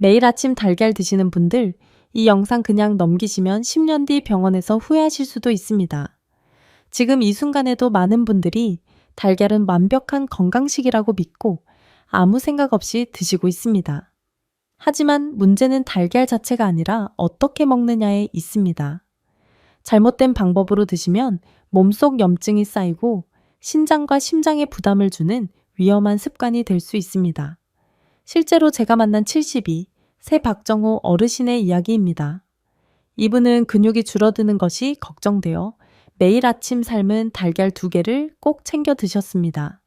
매일 아침 달걀 드시는 분들, 이 영상 그냥 넘기시면 10년 뒤 병원에서 후회하실 수도 있습니다. 지금 이 순간에도 많은 분들이 달걀은 완벽한 건강식이라고 믿고 아무 생각 없이 드시고 있습니다. 하지만 문제는 달걀 자체가 아니라 어떻게 먹느냐에 있습니다. 잘못된 방법으로 드시면 몸속 염증이 쌓이고 신장과 심장에 부담을 주는 위험한 습관이 될 수 있습니다. 실제로 제가 만난 72, 새 박정호 어르신의 이야기입니다. 이분은 근육이 줄어드는 것이 걱정되어 매일 아침 삶은 달걀 2개를 꼭 챙겨 드셨습니다.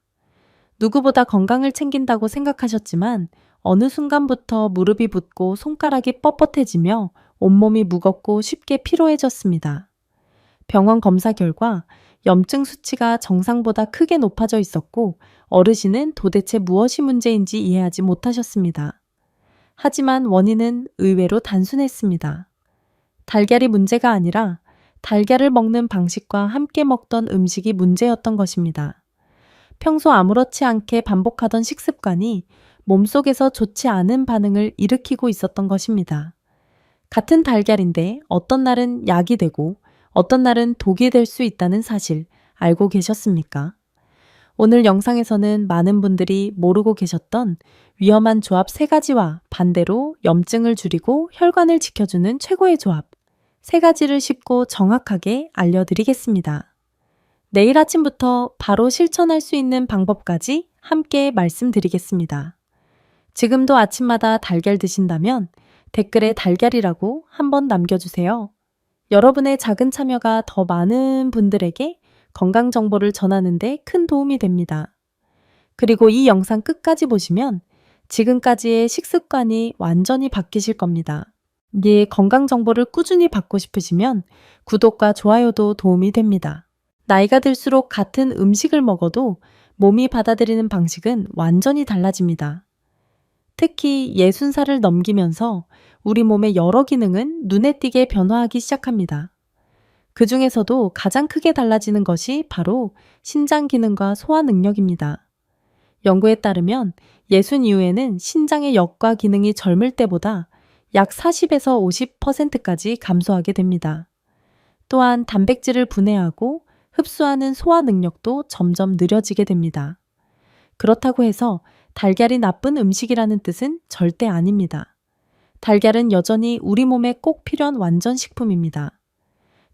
누구보다 건강을 챙긴다고 생각하셨지만 어느 순간부터 무릎이 붓고 손가락이 뻣뻣해지며 온몸이 무겁고 쉽게 피로해졌습니다. 병원 검사 결과 염증 수치가 정상보다 크게 높아져 있었고 어르신은 도대체 무엇이 문제인지 이해하지 못하셨습니다. 하지만 원인은 의외로 단순했습니다. 달걀이 문제가 아니라 달걀을 먹는 방식과 함께 먹던 음식이 문제였던 것입니다. 평소 아무렇지 않게 반복하던 식습관이 몸속에서 좋지 않은 반응을 일으키고 있었던 것입니다. 같은 달걀인데 어떤 날은 약이 되고 어떤 날은 독이 될 수 있다는 사실 알고 계셨습니까? 오늘 영상에서는 많은 분들이 모르고 계셨던 위험한 조합 3가지와 반대로 염증을 줄이고 혈관을 지켜주는 최고의 조합 3가지를 쉽고 정확하게 알려드리겠습니다. 내일 아침부터 바로 실천할 수 있는 방법까지 함께 말씀드리겠습니다. 지금도 아침마다 달걀 드신다면 댓글에 달걀이라고 한번 남겨주세요. 여러분의 작은 참여가 더 많은 분들에게 건강 정보를 전하는 데 큰 도움이 됩니다. 그리고 이 영상 끝까지 보시면 지금까지의 식습관이 완전히 바뀌실 겁니다. 네 건강 정보를 꾸준히 받고 싶으시면 구독과 좋아요도 도움이 됩니다. 나이가 들수록 같은 음식을 먹어도 몸이 받아들이는 방식은 완전히 달라집니다. 특히 60살을 넘기면서 우리 몸의 여러 기능은 눈에 띄게 변화하기 시작합니다. 그 중에서도 가장 크게 달라지는 것이 바로 신장 기능과 소화 능력입니다. 연구에 따르면 60 이후에는 신장의 역과 기능이 젊을 때보다 약 40에서 50%까지 감소하게 됩니다. 또한 단백질을 분해하고 흡수하는 소화 능력도 점점 느려지게 됩니다. 그렇다고 해서 달걀이 나쁜 음식이라는 뜻은 절대 아닙니다. 달걀은 여전히 우리 몸에 꼭 필요한 완전 식품입니다.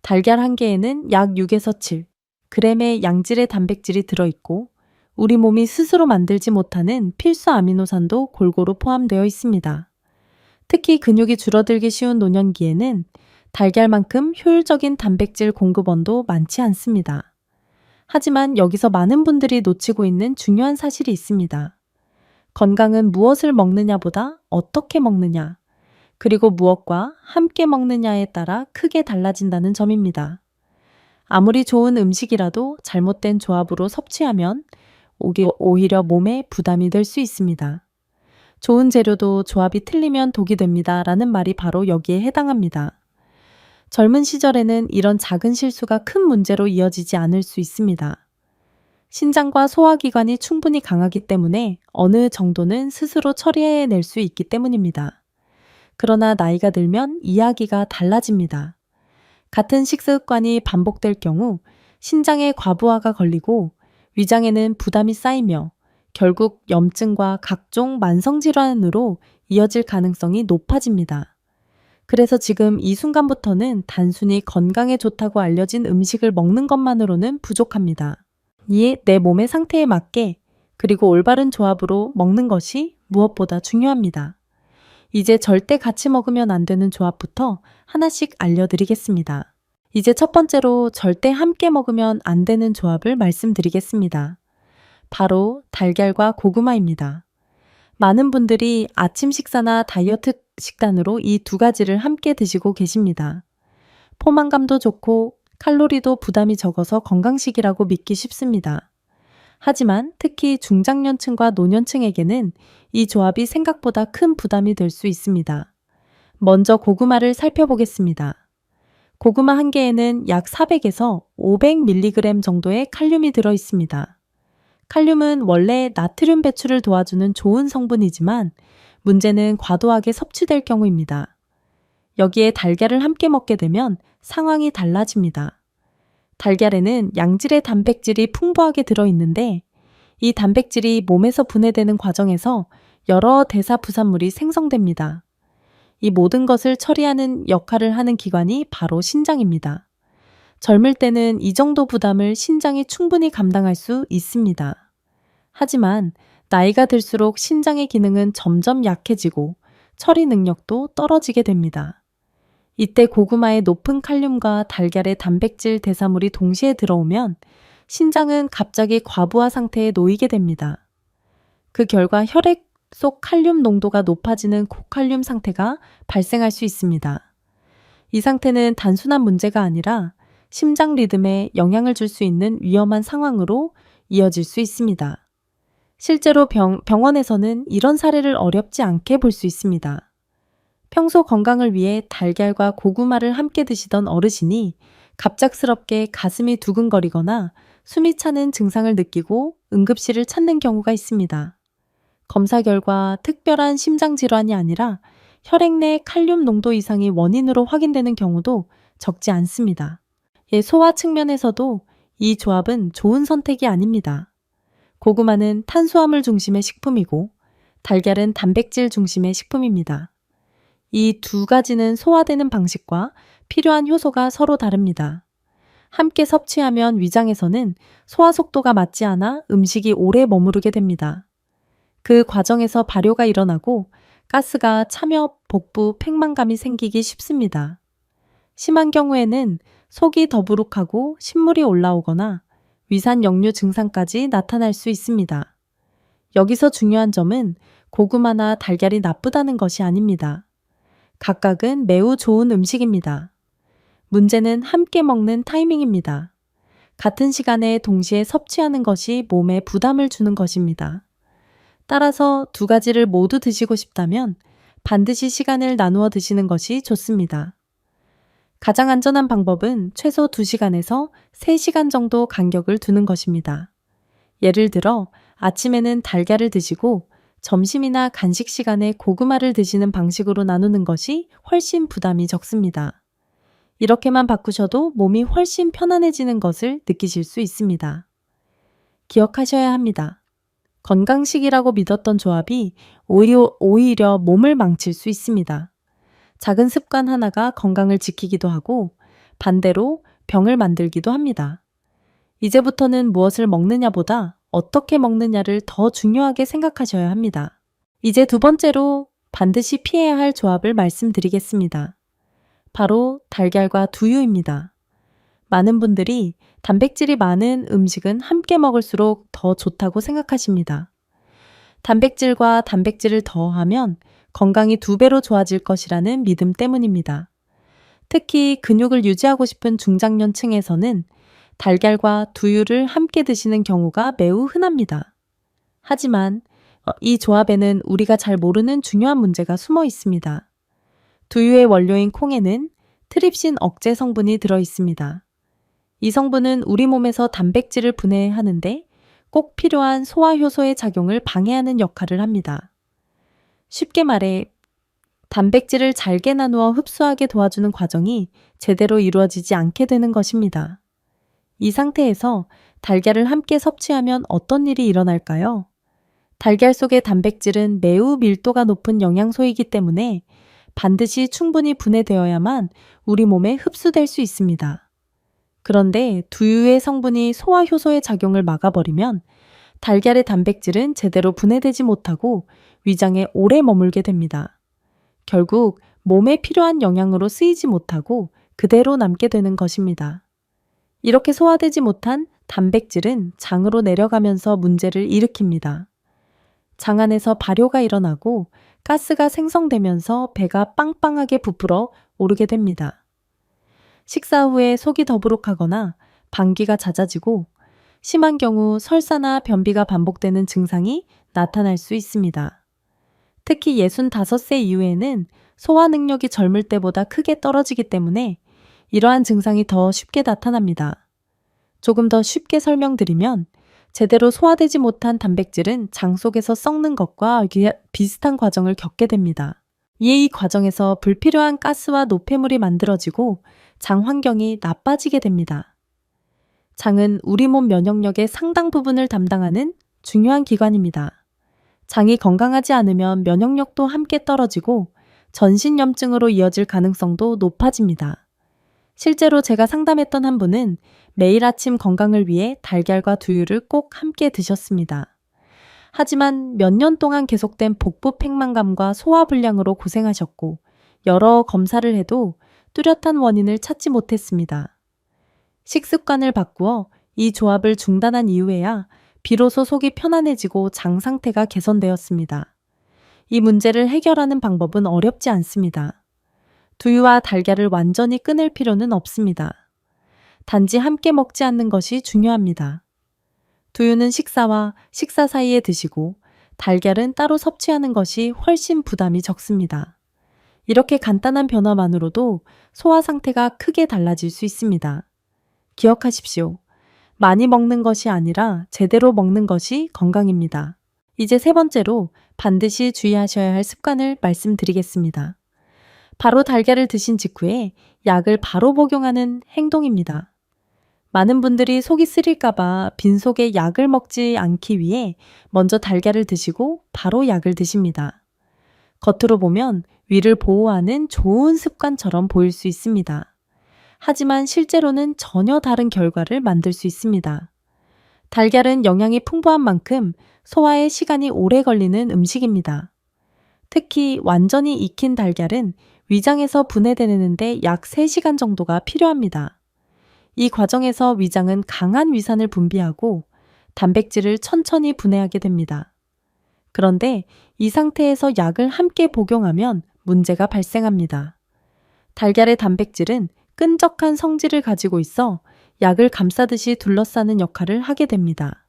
달걀 한 개에는 약 6에서 7g의 양질의 단백질이 들어있고 우리 몸이 스스로 만들지 못하는 필수 아미노산도 골고루 포함되어 있습니다. 특히 근육이 줄어들기 쉬운 노년기에는 달걀만큼 효율적인 단백질 공급원도 많지 않습니다. 하지만 여기서 많은 분들이 놓치고 있는 중요한 사실이 있습니다. 건강은 무엇을 먹느냐보다 어떻게 먹느냐, 그리고 무엇과 함께 먹느냐에 따라 크게 달라진다는 점입니다. 아무리 좋은 음식이라도 잘못된 조합으로 섭취하면 오히려 몸에 부담이 될 수 있습니다. 좋은 재료도 조합이 틀리면 독이 됩니다. 라는 말이 바로 여기에 해당합니다. 젊은 시절에는 이런 작은 실수가 큰 문제로 이어지지 않을 수 있습니다. 신장과 소화기관이 충분히 강하기 때문에 어느 정도는 스스로 처리해낼 수 있기 때문입니다. 그러나 나이가 들면 이야기가 달라집니다. 같은 식습관이 반복될 경우 신장에 과부하가 걸리고 위장에는 부담이 쌓이며 결국 염증과 각종 만성질환으로 이어질 가능성이 높아집니다. 그래서 지금 이 순간부터는 단순히 건강에 좋다고 알려진 음식을 먹는 것만으로는 부족합니다. 이에 내 몸의 상태에 맞게 그리고 올바른 조합으로 먹는 것이 무엇보다 중요합니다. 이제 절대 같이 먹으면 안 되는 조합부터 하나씩 알려드리겠습니다. 이제 첫 번째로 절대 함께 먹으면 안 되는 조합을 말씀드리겠습니다. 바로 달걀과 고구마입니다. 많은 분들이 아침 식사나 다이어트 식단으로 이 2가지를 함께 드시고 계십니다. 포만감도 좋고 칼로리도 부담이 적어서 건강식이라고 믿기 쉽습니다. 하지만 특히 중장년층과 노년층에게는 이 조합이 생각보다 큰 부담이 될 수 있습니다. 먼저 고구마를 살펴보겠습니다. 고구마 한 개에는 약 400에서 500mg 정도의 칼륨이 들어 있습니다. 칼륨은 원래 나트륨 배출을 도와주는 좋은 성분이지만 문제는 과도하게 섭취될 경우입니다. 여기에 달걀을 함께 먹게 되면 상황이 달라집니다. 달걀에는 양질의 단백질이 풍부하게 들어있는데 이 단백질이 몸에서 분해되는 과정에서 여러 대사 부산물이 생성됩니다. 이 모든 것을 처리하는 역할을 하는 기관이 바로 신장입니다. 젊을 때는 이 정도 부담을 신장이 충분히 감당할 수 있습니다. 하지만 나이가 들수록 신장의 기능은 점점 약해지고 처리 능력도 떨어지게 됩니다. 이때 고구마의 높은 칼륨과 달걀의 단백질 대사물이 동시에 들어오면 신장은 갑자기 과부하 상태에 놓이게 됩니다. 그 결과 혈액 속 칼륨 농도가 높아지는 고칼륨 상태가 발생할 수 있습니다. 이 상태는 단순한 문제가 아니라 심장 리듬에 영향을 줄 수 있는 위험한 상황으로 이어질 수 있습니다. 실제로 병원에서는 이런 사례를 어렵지 않게 볼 수 있습니다. 평소 건강을 위해 달걀과 고구마를 함께 드시던 어르신이 갑작스럽게 가슴이 두근거리거나 숨이 차는 증상을 느끼고 응급실을 찾는 경우가 있습니다. 검사 결과 특별한 심장 질환이 아니라 혈액 내 칼륨 농도 이상이 원인으로 확인되는 경우도 적지 않습니다. 소화 측면에서도 이 조합은 좋은 선택이 아닙니다. 고구마는 탄수화물 중심의 식품이고 달걀은 단백질 중심의 식품입니다. 이 두 가지는 소화되는 방식과 필요한 효소가 서로 다릅니다. 함께 섭취하면 위장에서는 소화 속도가 맞지 않아 음식이 오래 머무르게 됩니다. 그 과정에서 발효가 일어나고 가스가 차며 복부 팽만감이 생기기 쉽습니다. 심한 경우에는 속이 더부룩하고 신물이 올라오거나 위산 역류 증상까지 나타날 수 있습니다. 여기서 중요한 점은 고구마나 달걀이 나쁘다는 것이 아닙니다. 각각은 매우 좋은 음식입니다. 문제는 함께 먹는 타이밍입니다. 같은 시간에 동시에 섭취하는 것이 몸에 부담을 주는 것입니다. 따라서 두 가지를 모두 드시고 싶다면 반드시 시간을 나누어 드시는 것이 좋습니다. 가장 안전한 방법은 최소 2시간에서 3시간 정도 간격을 두는 것입니다. 예를 들어 아침에는 달걀을 드시고 점심이나 간식 시간에 고구마를 드시는 방식으로 나누는 것이 훨씬 부담이 적습니다. 이렇게만 바꾸셔도 몸이 훨씬 편안해지는 것을 느끼실 수 있습니다. 기억하셔야 합니다. 건강식이라고 믿었던 조합이 오히려 몸을 망칠 수 있습니다. 작은 습관 하나가 건강을 지키기도 하고 반대로 병을 만들기도 합니다. 이제부터는 무엇을 먹느냐보다 어떻게 먹느냐를 더 중요하게 생각하셔야 합니다. 이제 두 번째로 반드시 피해야 할 조합을 말씀드리겠습니다. 바로 달걀과 두유입니다. 많은 분들이 단백질이 많은 음식은 함께 먹을수록 더 좋다고 생각하십니다. 단백질과 단백질을 더하면 건강이 2배로 좋아질 것이라는 믿음 때문입니다. 특히 근육을 유지하고 싶은 중장년층에서는 달걀과 두유를 함께 드시는 경우가 매우 흔합니다. 하지만 이 조합에는 우리가 잘 모르는 중요한 문제가 숨어 있습니다. 두유의 원료인 콩에는 트립신 억제 성분이 들어 있습니다. 이 성분은 우리 몸에서 단백질을 분해하는데 꼭 필요한 소화 효소의 작용을 방해하는 역할을 합니다. 쉽게 말해 단백질을 잘게 나누어 흡수하게 도와주는 과정이 제대로 이루어지지 않게 되는 것입니다. 이 상태에서 달걀을 함께 섭취하면 어떤 일이 일어날까요? 달걀 속의 단백질은 매우 밀도가 높은 영양소이기 때문에 반드시 충분히 분해되어야만 우리 몸에 흡수될 수 있습니다. 그런데 두유의 성분이 소화 효소의 작용을 막아버리면 달걀의 단백질은 제대로 분해되지 못하고 위장에 오래 머물게 됩니다. 결국 몸에 필요한 영양으로 쓰이지 못하고 그대로 남게 되는 것입니다. 이렇게 소화되지 못한 단백질은 장으로 내려가면서 문제를 일으킵니다. 장 안에서 발효가 일어나고 가스가 생성되면서 배가 빵빵하게 부풀어 오르게 됩니다. 식사 후에 속이 더부룩하거나 방귀가 잦아지고 심한 경우 설사나 변비가 반복되는 증상이 나타날 수 있습니다. 특히 65세 이후에는 소화 능력이 젊을 때보다 크게 떨어지기 때문에 이러한 증상이 더 쉽게 나타납니다. 조금 더 쉽게 설명드리면 제대로 소화되지 못한 단백질은 장 속에서 썩는 것과 비슷한 과정을 겪게 됩니다. 이에 이 과정에서 불필요한 가스와 노폐물이 만들어지고 장 환경이 나빠지게 됩니다. 장은 우리 몸 면역력의 상당 부분을 담당하는 중요한 기관입니다. 장이 건강하지 않으면 면역력도 함께 떨어지고 전신염증으로 이어질 가능성도 높아집니다. 실제로 제가 상담했던 한 분은 매일 아침 건강을 위해 달걀과 두유를 꼭 함께 드셨습니다. 하지만 몇 년 동안 계속된 복부 팽만감과 소화불량으로 고생하셨고 여러 검사를 해도 뚜렷한 원인을 찾지 못했습니다. 식습관을 바꾸어 이 조합을 중단한 이후에야 비로소 속이 편안해지고 장 상태가 개선되었습니다. 이 문제를 해결하는 방법은 어렵지 않습니다. 두유와 달걀을 완전히 끊을 필요는 없습니다. 단지 함께 먹지 않는 것이 중요합니다. 두유는 식사와 식사 사이에 드시고 달걀은 따로 섭취하는 것이 훨씬 부담이 적습니다. 이렇게 간단한 변화만으로도 소화 상태가 크게 달라질 수 있습니다. 기억하십시오. 많이 먹는 것이 아니라 제대로 먹는 것이 건강입니다. 이제 세 번째로 반드시 주의하셔야 할 습관을 말씀드리겠습니다. 바로 달걀을 드신 직후에 약을 바로 복용하는 행동입니다. 많은 분들이 속이 쓰릴까봐 빈속에 약을 먹지 않기 위해 먼저 달걀을 드시고 바로 약을 드십니다. 겉으로 보면 위를 보호하는 좋은 습관처럼 보일 수 있습니다. 하지만 실제로는 전혀 다른 결과를 만들 수 있습니다. 달걀은 영양이 풍부한 만큼 소화에 시간이 오래 걸리는 음식입니다. 특히 완전히 익힌 달걀은 위장에서 분해되는데 약 3시간 정도가 필요합니다. 이 과정에서 위장은 강한 위산을 분비하고 단백질을 천천히 분해하게 됩니다. 그런데 이 상태에서 약을 함께 복용하면 문제가 발생합니다. 달걀의 단백질은 끈적한 성질을 가지고 있어 약을 감싸듯이 둘러싸는 역할을 하게 됩니다.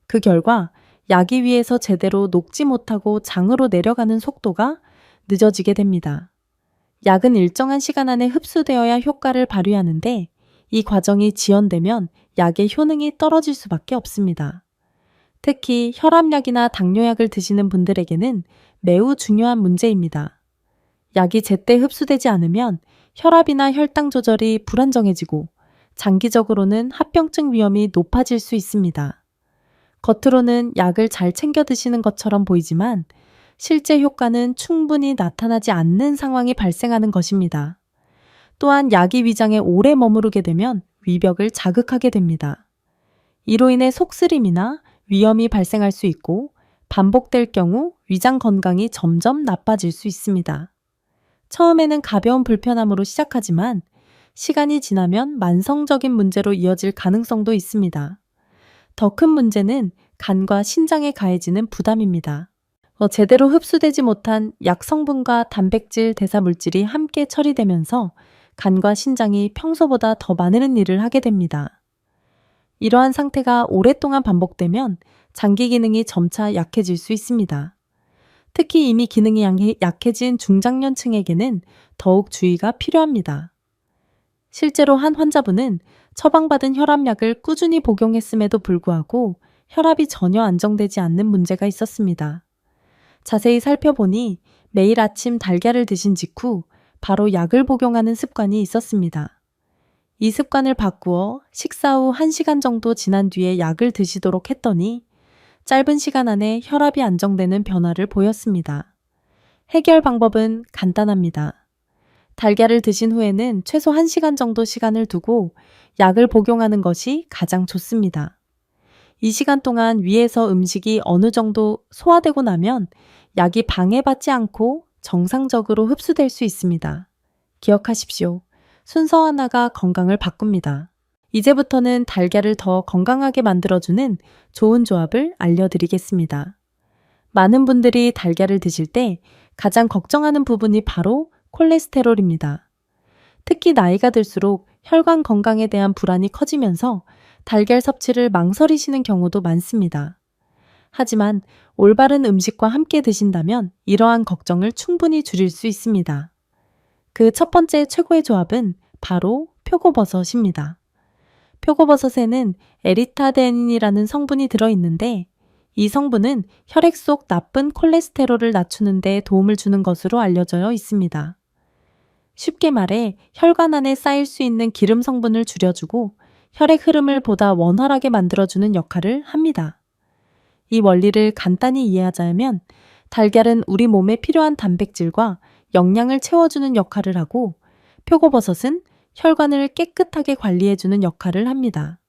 그 결과 약이 위에서 제대로 녹지 못하고 장으로 내려가는 속도가 늦어지게 됩니다. 약은 일정한 시간 안에 흡수되어야 효과를 발휘하는데 이 과정이 지연되면 약의 효능이 떨어질 수밖에 없습니다. 특히 혈압약이나 당뇨약을 드시는 분들에게는 매우 중요한 문제입니다. 약이 제때 흡수되지 않으면 혈압이나 혈당 조절이 불안정해지고 장기적으로는 합병증 위험이 높아질 수 있습니다. 겉으로는 약을 잘 챙겨 드시는 것처럼 보이지만 실제 효과는 충분히 나타나지 않는 상황이 발생하는 것입니다. 또한 약이 위장에 오래 머무르게 되면 위벽을 자극하게 됩니다. 이로 인해 속쓰림이나 위염이 발생할 수 있고 반복될 경우 위장 건강이 점점 나빠질 수 있습니다. 처음에는 가벼운 불편함으로 시작하지만 시간이 지나면 만성적인 문제로 이어질 가능성도 있습니다. 더 큰 문제는 간과 신장에 가해지는 부담입니다. 제대로 흡수되지 못한 약 성분과 단백질 대사 물질이 함께 처리되면서 간과 신장이 평소보다 더 많은 일을 하게 됩니다. 이러한 상태가 오랫동안 반복되면 장기 기능이 점차 약해질 수 있습니다. 특히 이미 기능이 약해진 중장년층에게는 더욱 주의가 필요합니다. 실제로 한 환자분은 처방받은 혈압약을 꾸준히 복용했음에도 불구하고 혈압이 전혀 안정되지 않는 문제가 있었습니다. 자세히 살펴보니 매일 아침 달걀을 드신 직후 바로 약을 복용하는 습관이 있었습니다. 이 습관을 바꾸어 식사 후 1시간 정도 지난 뒤에 약을 드시도록 했더니 짧은 시간 안에 혈압이 안정되는 변화를 보였습니다. 해결 방법은 간단합니다. 달걀을 드신 후에는 최소 1시간 정도 시간을 두고 약을 복용하는 것이 가장 좋습니다. 이 시간 동안 위에서 음식이 어느 정도 소화되고 나면 약이 방해받지 않고 정상적으로 흡수될 수 있습니다. 기억하십시오. 순서 하나가 건강을 바꿉니다. 이제부터는 달걀을 더 건강하게 만들어주는 좋은 조합을 알려드리겠습니다. 많은 분들이 달걀을 드실 때 가장 걱정하는 부분이 바로 콜레스테롤입니다. 특히 나이가 들수록 혈관 건강에 대한 불안이 커지면서 달걀 섭취를 망설이시는 경우도 많습니다. 하지만 올바른 음식과 함께 드신다면 이러한 걱정을 충분히 줄일 수 있습니다. 그 첫 번째 최고의 조합은 바로 표고버섯입니다. 표고버섯에는 에리타데닌이라는 성분이 들어있는데 이 성분은 혈액 속 나쁜 콜레스테롤을 낮추는 데 도움을 주는 것으로 알려져 있습니다. 쉽게 말해 혈관 안에 쌓일 수 있는 기름 성분을 줄여주고 혈액 흐름을 보다 원활하게 만들어주는 역할을 합니다. 이 원리를 간단히 이해하자면 달걀은 우리 몸에 필요한 단백질과 영양을 채워주는 역할을 하고 표고버섯은 혈관을 깨끗하게 관리해주는 역할을 합니다.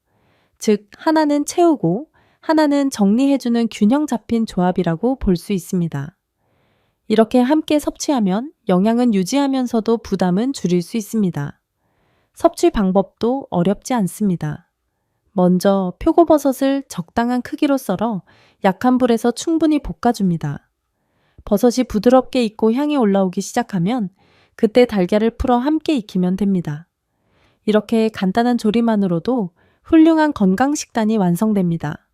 즉, 하나는 채우고 하나는 정리해주는 균형 잡힌 조합이라고 볼 수 있습니다. 이렇게 함께 섭취하면 영양은 유지하면서도 부담은 줄일 수 있습니다. 섭취 방법도 어렵지 않습니다. 먼저 표고버섯을 적당한 크기로 썰어 약한 불에서 충분히 볶아줍니다. 버섯이 부드럽게 익고 향이 올라오기 시작하면 그때 달걀을 풀어 함께 익히면 됩니다. 이렇게 간단한 조리만으로도 훌륭한 건강 식단이 완성됩니다.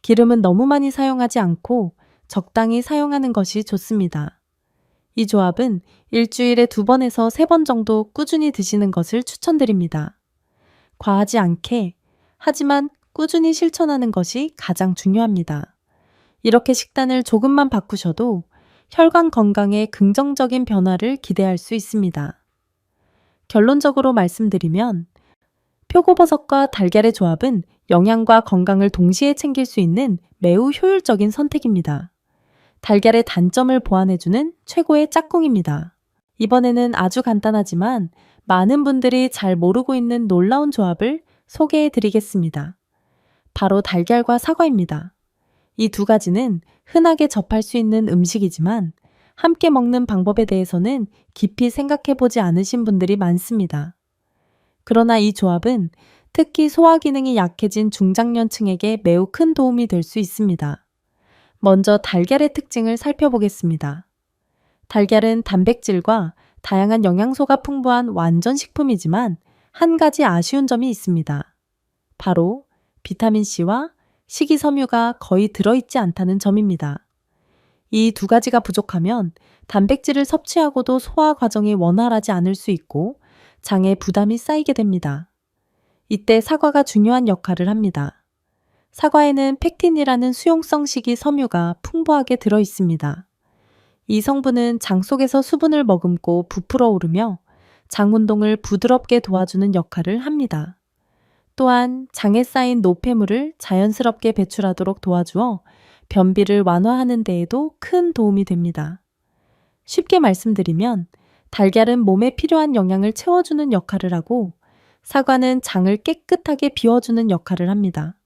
기름은 너무 많이 사용하지 않고 적당히 사용하는 것이 좋습니다. 이 조합은 일주일에 2번에서 3번 정도 꾸준히 드시는 것을 추천드립니다. 과하지 않게, 하지만 꾸준히 실천하는 것이 가장 중요합니다. 이렇게 식단을 조금만 바꾸셔도 혈관 건강에 긍정적인 변화를 기대할 수 있습니다. 결론적으로 말씀드리면 표고버섯과 달걀의 조합은 영양과 건강을 동시에 챙길 수 있는 매우 효율적인 선택입니다. 달걀의 단점을 보완해주는 최고의 짝꿍입니다. 이번에는 아주 간단하지만 많은 분들이 잘 모르고 있는 놀라운 조합을 소개해 드리겠습니다. 바로 달걀과 사과입니다. 이 두 가지는 흔하게 접할 수 있는 음식이지만 함께 먹는 방법에 대해서는 깊이 생각해 보지 않으신 분들이 많습니다. 그러나 이 조합은 특히 소화 기능이 약해진 중장년층에게 매우 큰 도움이 될 수 있습니다. 먼저 달걀의 특징을 살펴보겠습니다. 달걀은 단백질과 다양한 영양소가 풍부한 완전 식품이지만 한 가지 아쉬운 점이 있습니다. 바로 비타민C와 식이섬유가 거의 들어있지 않다는 점입니다. 이 두 가지가 부족하면 단백질을 섭취하고도 소화 과정이 원활하지 않을 수 있고 장에 부담이 쌓이게 됩니다. 이때 사과가 중요한 역할을 합니다. 사과에는 펙틴이라는 수용성 식이섬유가 풍부하게 들어 있습니다. 이 성분은 장 속에서 수분을 머금고 부풀어 오르며 장 운동을 부드럽게 도와주는 역할을 합니다. 또한 장에 쌓인 노폐물을 자연스럽게 배출하도록 도와주어 변비를 완화하는 데에도 큰 도움이 됩니다. 쉽게 말씀드리면 달걀은 몸에 필요한 영양을 채워주는 역할을 하고 사과는 장을 깨끗하게 비워주는 역할을 합니다.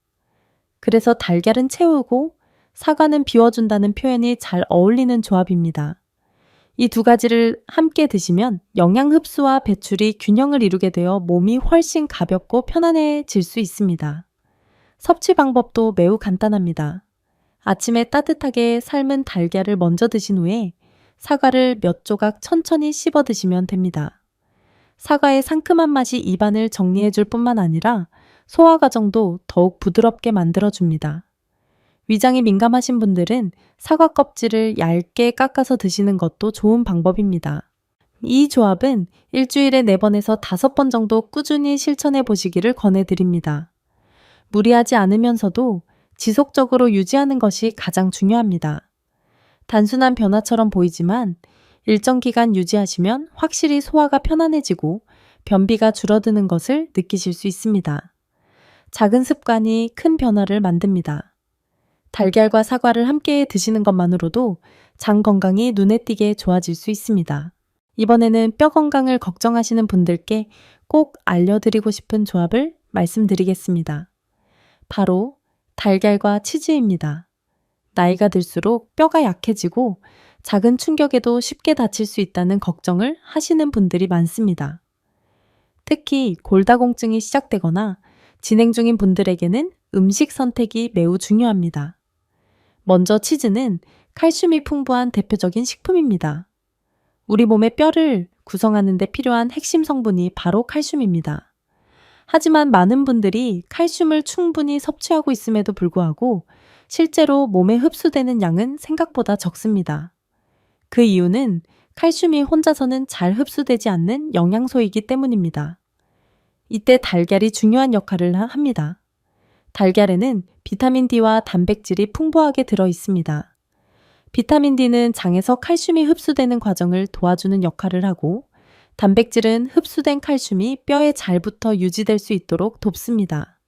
그래서 달걀은 채우고 사과는 비워준다는 표현이 잘 어울리는 조합입니다. 이 두 가지를 함께 드시면 영양 흡수와 배출이 균형을 이루게 되어 몸이 훨씬 가볍고 편안해질 수 있습니다. 섭취 방법도 매우 간단합니다. 아침에 따뜻하게 삶은 달걀을 먼저 드신 후에 사과를 몇 조각 천천히 씹어 드시면 됩니다. 사과의 상큼한 맛이 입안을 정리해 줄 뿐만 아니라 소화 과정도 더욱 부드럽게 만들어 줍니다. 위장이 민감하신 분들은 사과 껍질을 얇게 깎아서 드시는 것도 좋은 방법입니다. 이 조합은 일주일에 4번에서 5번 정도 꾸준히 실천해 보시기를 권해드립니다. 무리하지 않으면서도 지속적으로 유지하는 것이 가장 중요합니다. 단순한 변화처럼 보이지만 일정 기간 유지하시면 확실히 소화가 편안해지고 변비가 줄어드는 것을 느끼실 수 있습니다. 작은 습관이 큰 변화를 만듭니다. 달걀과 사과를 함께 드시는 것만으로도 장 건강이 눈에 띄게 좋아질 수 있습니다. 이번에는 뼈 건강을 걱정하시는 분들께 꼭 알려드리고 싶은 조합을 말씀드리겠습니다. 바로 달걀과 치즈입니다. 나이가 들수록 뼈가 약해지고 작은 충격에도 쉽게 다칠 수 있다는 걱정을 하시는 분들이 많습니다. 특히 골다공증이 시작되거나 진행 중인 분들에게는 음식 선택이 매우 중요합니다. 먼저 치즈는 칼슘이 풍부한 대표적인 식품입니다. 우리 몸의 뼈를 구성하는 데 필요한 핵심 성분이 바로 칼슘입니다. 하지만 많은 분들이 칼슘을 충분히 섭취하고 있음에도 불구하고 실제로 몸에 흡수되는 양은 생각보다 적습니다. 그 이유는 칼슘이 혼자서는 잘 흡수되지 않는 영양소이기 때문입니다. 이때 달걀이 중요한 역할을 합니다. 달걀에는 비타민 D와 단백질이 풍부하게 들어 있습니다. 비타민 D는 장에서 칼슘이 흡수되는 과정을 도와주는 역할을 하고, 단백질은 흡수된 칼슘이 뼈에 잘 붙어 유지될 수 있도록 돕습니다.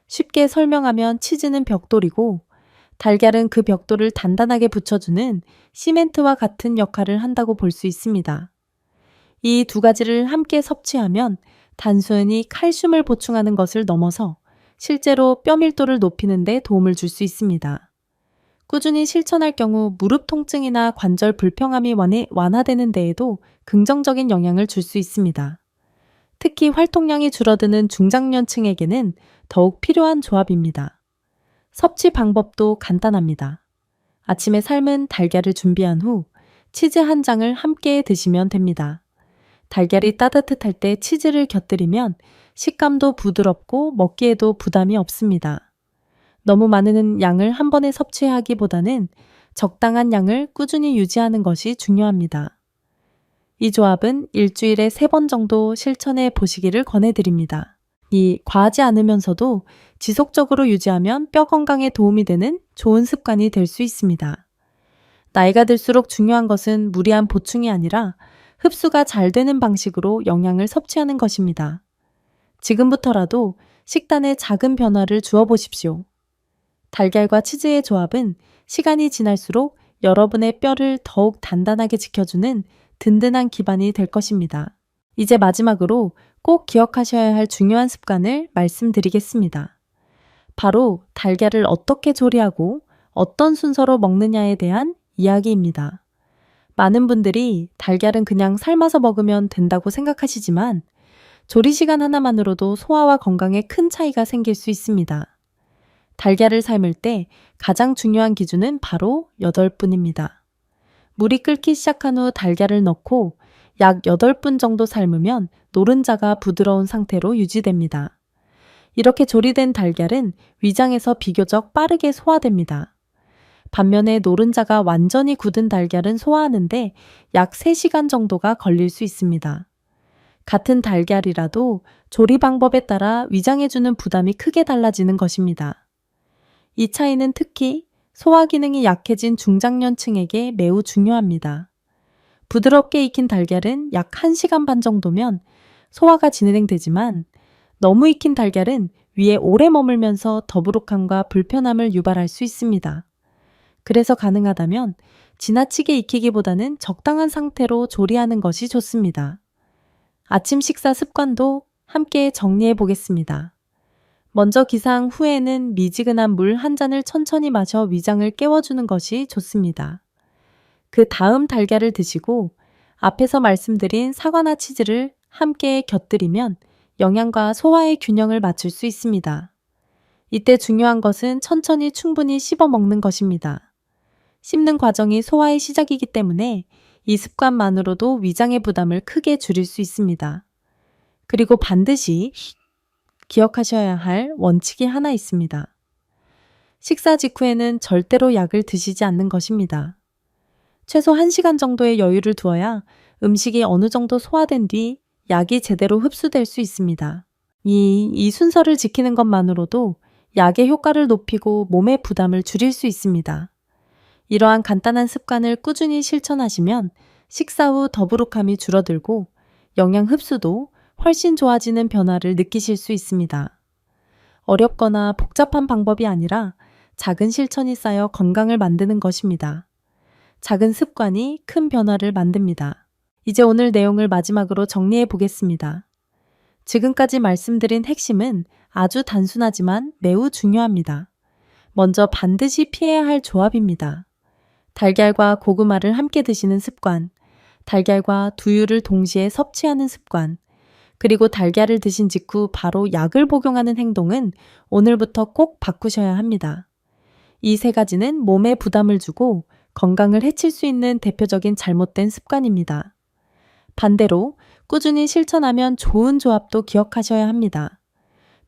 쉽게 설명하면 치즈는 벽돌이고, 달걀은 그 벽돌을 단단하게 붙여주는 시멘트와 같은 역할을 한다고 볼 수 있습니다. 이 두 가지를 함께 섭취하면 단순히 칼슘을 보충하는 것을 넘어서 실제로 뼈 밀도를 높이는 데 도움을 줄 수 있습니다. 꾸준히 실천할 경우 무릎 통증이나 관절 불평함이 완화되는 데에도 긍정적인 영향을 줄 수 있습니다. 특히 활동량이 줄어드는 중장년층에게는 더욱 필요한 조합입니다. 섭취 방법도 간단합니다. 아침에 삶은 달걀을 준비한 후 치즈 한 장을 함께 드시면 됩니다. 달걀이 따뜻할 때 치즈를 곁들이면 식감도 부드럽고 먹기에도 부담이 없습니다. 너무 많은 양을 한 번에 섭취하기보다는 적당한 양을 꾸준히 유지하는 것이 중요합니다. 이 조합은 일주일에 3번 정도 실천해 보시기를 권해드립니다. 과하지 않으면서도 지속적으로 유지하면 뼈 건강에 도움이 되는 좋은 습관이 될 수 있습니다. 나이가 들수록 중요한 것은 무리한 보충이 아니라 흡수가 잘 되는 방식으로 영양을 섭취하는 것입니다. 지금부터라도 식단에 작은 변화를 주어 보십시오. 달걀과 치즈의 조합은 시간이 지날수록 여러분의 뼈를 더욱 단단하게 지켜주는 든든한 기반이 될 것입니다. 이제 마지막으로 꼭 기억하셔야 할 중요한 습관을 말씀드리겠습니다. 바로 달걀을 어떻게 조리하고 어떤 순서로 먹느냐에 대한 이야기입니다. 많은 분들이 달걀은 그냥 삶아서 먹으면 된다고 생각하시지만 조리 시간 하나만으로도 소화와 건강에 큰 차이가 생길 수 있습니다. 달걀을 삶을 때 가장 중요한 기준은 바로 8분입니다. 물이 끓기 시작한 후 달걀을 넣고 약 8분 정도 삶으면 노른자가 부드러운 상태로 유지됩니다. 이렇게 조리된 달걀은 위장에서 비교적 빠르게 소화됩니다. 반면에 노른자가 완전히 굳은 달걀은 소화하는데 약 3시간 정도가 걸릴 수 있습니다. 같은 달걀이라도 조리 방법에 따라 위장에 주는 부담이 크게 달라지는 것입니다. 이 차이는 특히 소화 기능이 약해진 중장년층에게 매우 중요합니다. 부드럽게 익힌 달걀은 약 1시간 반 정도면 소화가 진행되지만 너무 익힌 달걀은 위에 오래 머물면서 더부룩함과 불편함을 유발할 수 있습니다. 그래서 가능하다면 지나치게 익히기보다는 적당한 상태로 조리하는 것이 좋습니다. 아침 식사 습관도 함께 정리해 보겠습니다. 먼저 기상 후에는 미지근한 물 한 잔을 천천히 마셔 위장을 깨워주는 것이 좋습니다. 그 다음 달걀을 드시고 앞에서 말씀드린 사과나 치즈를 함께 곁들이면 영양과 소화의 균형을 맞출 수 있습니다. 이때 중요한 것은 천천히 충분히 씹어 먹는 것입니다. 씹는 과정이 소화의 시작이기 때문에 이 습관만으로도 위장의 부담을 크게 줄일 수 있습니다. 그리고 반드시 기억하셔야 할 원칙이 하나 있습니다. 식사 직후에는 절대로 약을 드시지 않는 것입니다. 최소 1시간 정도의 여유를 두어야 음식이 어느 정도 소화된 뒤 약이 제대로 흡수될 수 있습니다. 이 순서를 지키는 것만으로도 약의 효과를 높이고 몸의 부담을 줄일 수 있습니다. 이러한 간단한 습관을 꾸준히 실천하시면 식사 후 더부룩함이 줄어들고 영양 흡수도 훨씬 좋아지는 변화를 느끼실 수 있습니다. 어렵거나 복잡한 방법이 아니라 작은 실천이 쌓여 건강을 만드는 것입니다. 작은 습관이 큰 변화를 만듭니다. 이제 오늘 내용을 마지막으로 정리해 보겠습니다. 지금까지 말씀드린 핵심은 아주 단순하지만 매우 중요합니다. 먼저 반드시 피해야 할 조합입니다. 달걀과 고구마를 함께 드시는 습관, 달걀과 두유를 동시에 섭취하는 습관, 그리고 달걀을 드신 직후 바로 약을 복용하는 행동은 오늘부터 꼭 바꾸셔야 합니다. 이 3가지는 몸에 부담을 주고 건강을 해칠 수 있는 대표적인 잘못된 습관입니다. 반대로 꾸준히 실천하면 좋은 조합도 기억하셔야 합니다.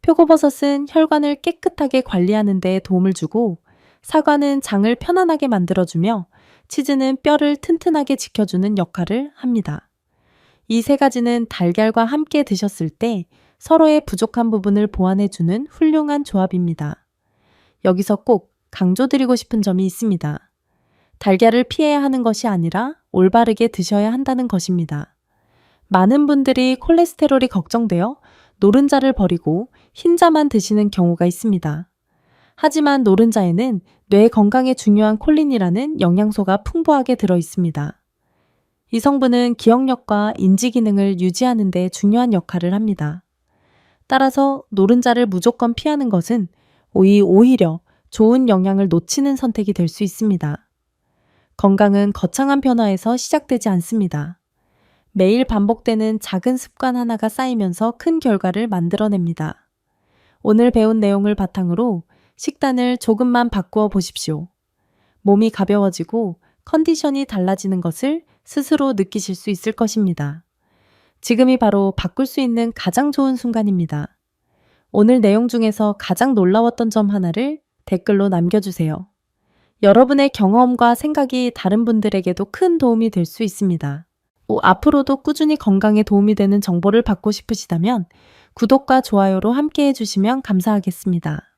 표고버섯은 혈관을 깨끗하게 관리하는 데 도움을 주고 사과는 장을 편안하게 만들어주며 치즈는 뼈를 튼튼하게 지켜주는 역할을 합니다. 이 3가지는 달걀과 함께 드셨을 때 서로의 부족한 부분을 보완해주는 훌륭한 조합입니다. 여기서 꼭 강조드리고 싶은 점이 있습니다. 달걀을 피해야 하는 것이 아니라 올바르게 드셔야 한다는 것입니다. 많은 분들이 콜레스테롤이 걱정되어 노른자를 버리고 흰자만 드시는 경우가 있습니다. 하지만 노른자에는 뇌 건강에 중요한 콜린이라는 영양소가 풍부하게 들어 있습니다. 이 성분은 기억력과 인지 기능을 유지하는 데 중요한 역할을 합니다. 따라서 노른자를 무조건 피하는 것은 오히려 좋은 영양을 놓치는 선택이 될 수 있습니다. 건강은 거창한 변화에서 시작되지 않습니다. 매일 반복되는 작은 습관 하나가 쌓이면서 큰 결과를 만들어냅니다. 오늘 배운 내용을 바탕으로 식단을 조금만 바꾸어 보십시오. 몸이 가벼워지고 컨디션이 달라지는 것을 스스로 느끼실 수 있을 것입니다. 지금이 바로 바꿀 수 있는 가장 좋은 순간입니다. 오늘 내용 중에서 가장 놀라웠던 점 하나를 댓글로 남겨주세요. 여러분의 경험과 생각이 다른 분들에게도 큰 도움이 될 수 있습니다. 앞으로도 꾸준히 건강에 도움이 되는 정보를 받고 싶으시다면 구독과 좋아요로 함께 해주시면 감사하겠습니다.